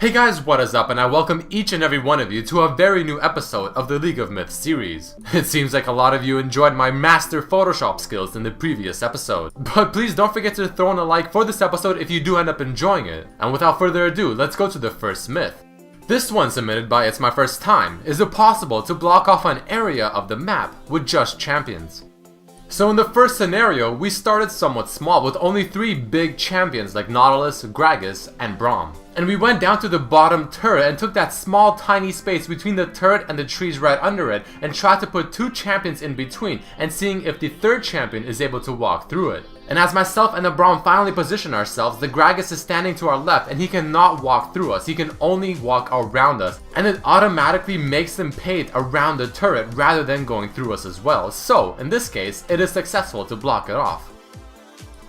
Hey guys, what is up, and I welcome each and every one of you to a very new episode of the League of Myths series. It seems like a lot of you enjoyed my master Photoshop skills in the previous episode, but please don't forget to throw in a like for this episode if you do end up enjoying it. And without further ado, let's go to the first myth. This one, submitted by It's My First Time. Is it possible to block off an area of the map with just champions? So in the first scenario, we started somewhat small with only 3 big champions like Nautilus, Gragas, and Braum. And we went down to the bottom turret and took that small tiny space between the turret and the trees right under it and tried to put 2 champions in between and seeing if the 3rd champion is able to walk through it. And as myself and the Braum finally position ourselves, the Gragas is standing to our left and he cannot walk through us, he can only walk around us, and it automatically makes him pave around the turret rather than going through us as well. So in this case, it is successful to block it off.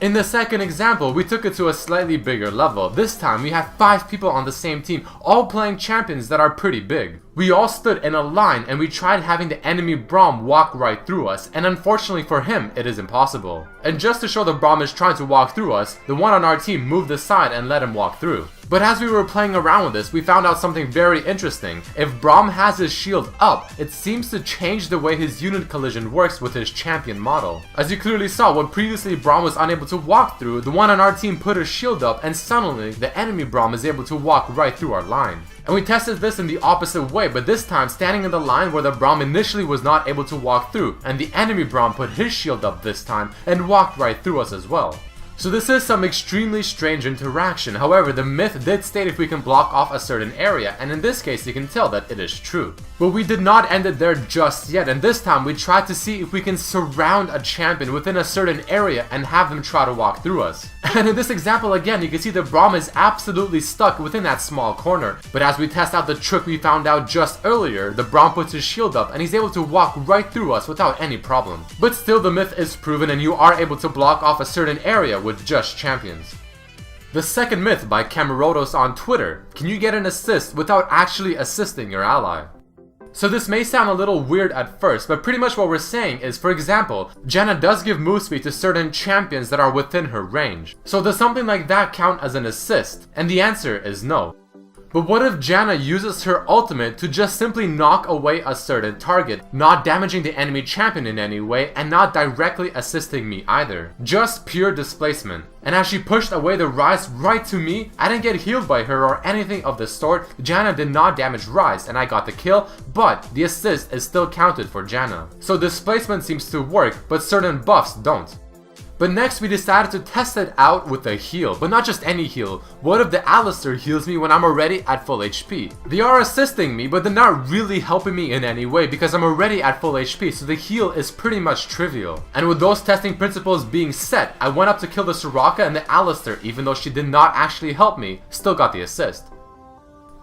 In the second example, we took it to a slightly bigger level. This time we had 5 people on the same team, all playing champions that are pretty big. We all stood in a line and we tried having the enemy Braum walk right through us, and unfortunately for him, it is impossible. And just to show the Braum is trying to walk through us, the one on our team moved aside and let him walk through. But as we were playing around with this, we found out something very interesting. If Braum has his shield up, it seems to change the way his unit collision works with his champion model. As you clearly saw, what previously Braum was unable to walk through, the one on our team put his shield up and suddenly the enemy Braum is able to walk right through our line. And we tested this in the opposite way, but this time standing in the line where the Braum initially was not able to walk through, and the enemy Braum put his shield up this time and walked right through us as well. So this is some extremely strange interaction. However, the myth did state if we can block off a certain area, and in this case you can tell that it is true. But we did not end it there just yet, and this time we tried to see if we can surround a champion within a certain area and have them try to walk through us. And in this example again, you can see the Braum is absolutely stuck within that small corner. But as we test out the trick we found out just earlier, the Braum puts his shield up and he's able to walk right through us without any problem. But still, the myth is proven and you are able to block off a certain area with just champions. The second myth by Camarotos on Twitter. Can you get an assist without actually assisting your ally? So this may sound a little weird at first, but pretty much what we're saying is, for example, Janna does give move speed to certain champions that are within her range. So does something like that count as an assist? And the answer is no. But what if Janna uses her ultimate to just simply knock away a certain target, not damaging the enemy champion in any way and not directly assisting me either? Just pure displacement. And as she pushed away the Rise right to me, I didn't get healed by her or anything of the sort. Janna did not damage Rise and I got the kill, but the assist is still counted for Janna. So displacement seems to work, but certain buffs don't. But next we decided to test it out with a heal, but not just any heal. What if the Alistair heals me when I'm already at full HP? They are assisting me, but they're not really helping me in any way because I'm already at full HP, so the heal is pretty much trivial. And with those testing principles being set, I went up to kill the Soraka, and the Alistair, even though she did not actually help me, still got the assist.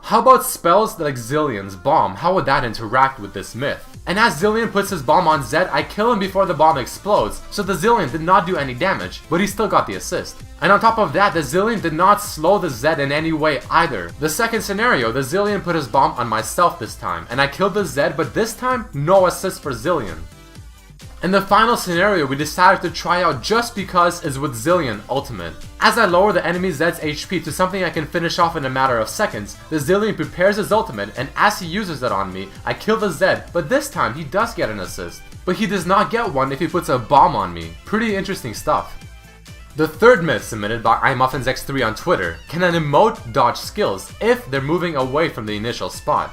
How about spells like Zillion's bomb? How would that interact with this myth? And as Zillion puts his bomb on Zed, I kill him before the bomb explodes, so the Zillion did not do any damage, but he still got the assist. And on top of that, the Zillion did not slow the Zed in any way either. The second scenario, the Zillion put his bomb on myself this time, and I killed the Zed, but this time, no assist for Zillion. And the final scenario we decided to try out just because is with Zillion Ultimate. As I lower the enemy Zed's HP to something I can finish off in a matter of seconds, the Zillion prepares his ultimate, and as he uses it on me, I kill the Zed, but this time he does get an assist. But he does not get one if he puts a bomb on me. Pretty interesting stuff. The third myth, submitted by iMuffinsX3 on Twitter. Can an emote dodge skills if they're moving away from the initial spot?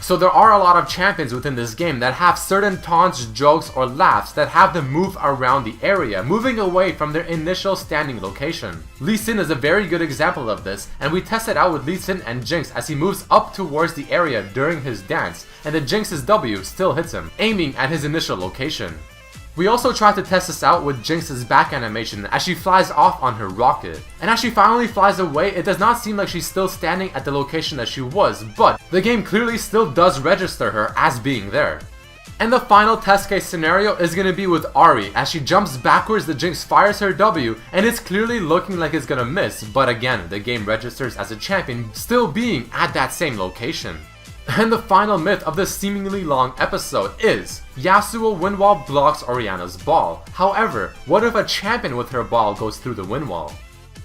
So there are a lot of champions within this game that have certain taunts, jokes, or laughs that have them move around the area, moving away from their initial standing location. Lee Sin is a very good example of this, and we tested out with Lee Sin and Jinx as he moves up towards the area during his dance, and the Jinx's W still hits him, aiming at his initial location. We also tried to test this out with Jinx's back animation as she flies off on her rocket. And as she finally flies away, it does not seem like she's still standing at the location that she was, but the game clearly still does register her as being there. And the final test case scenario is going to be with Ahri. As she jumps backwards, the Jinx fires her W, and it's clearly looking like it's going to miss, but again, the game registers as a champion still being at that same location. And the final myth of this seemingly long episode is Yasuo wind wall blocks Orianna's ball. However, what if a champion with her ball goes through the wind wall?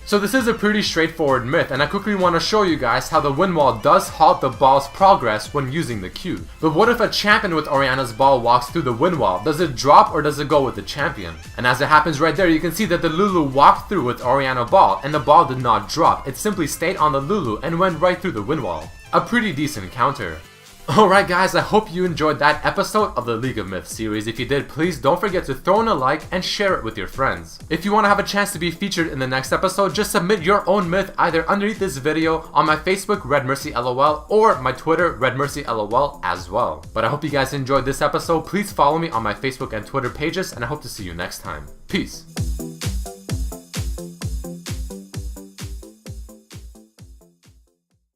So this is a pretty straightforward myth, and I quickly want to show you guys how the wind wall does halt the ball's progress when using the cube. But what if a champion with Oriana's ball walks through the wind wall? Does it drop or does it go with the champion? And as it happens right there, you can see that the Lulu walked through with Oriana ball, and the ball did not drop. It simply stayed on the Lulu and went right through the wind wall. A pretty decent counter. Alright guys, I hope you enjoyed that episode of the League of Myths series. If you did, please don't forget to throw in a like and share it with your friends. If you want to have a chance to be featured in the next episode, just submit your own myth either underneath this video on my Facebook RedMercyLOL or my Twitter RedMercyLOL as well. But I hope you guys enjoyed this episode. Please follow me on my Facebook and Twitter pages, and I hope to see you next time. Peace.